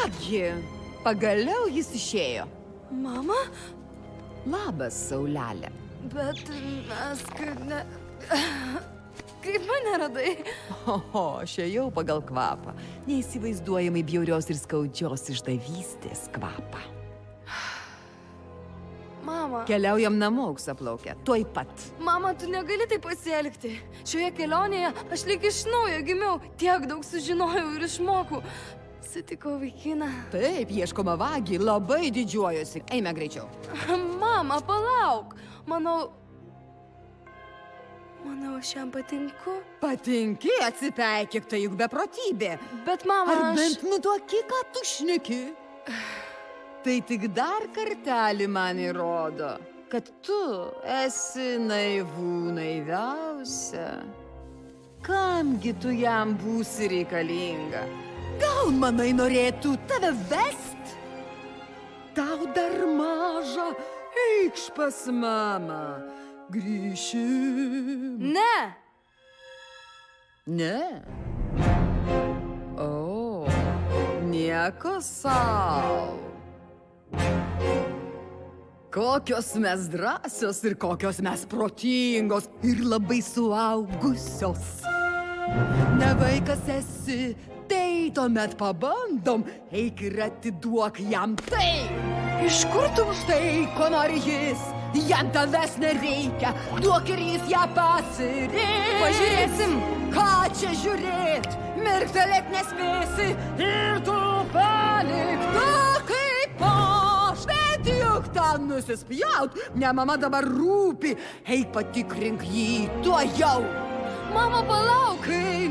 Nagi, pagaliau jis išėjo. Mama? Labas, Saulelė. Bet mes kaip ne... Kaip mane radai? Oho, aš ėjau pagal kvapą. Neįsivaizduojamai bjaurios ir skaudžios išdavystės kvapą. Mama. Keliaujam namo, auksaplaukę. Tuoj pat. Mama, tu negali taip pasielgti. Šioje kelionėje aš lyg iš naujo gimiau. Tiek daug sužinojau ir išmokau. Sutikau vaikiną. Taip, ieškoma vagį, labai didžiuojuosi. Eime greičiau. Mama, palauk. Manau, aš jam patinku. Patinki, atsipeikik, tai juk beprotybė. Bet mama, Ar bent nutuoki, ką tu šneki? Tai tik dar kartelį man įrodo, kad tu esi naivų naiviausia. Kamgi tu jam būsi reikalinga? Gal manai norėtų tave vest? Tau dar maža, eikš pas mamą. Grįšim. Ne! Ne? O, nieko sau. Kokios mes drąsios ir kokios mes protingos ir labai suaugusios. Ne vaikas esi, tai tuomet pabandom, eik ir atiduok jam tai. Iš kur tu štai, ko nori jis? Jam tavęs nereikia, duok ir jis ją pasirinks. Pažiūrėsim. Ką čia žiūrėt? Mirktelėt nespėsi ir tu palik tą kaip aš. Bet juk ten nusispjaut, ne mama dabar rūpi. Eik patikrink jį tuojau. Mama, palauk. Kai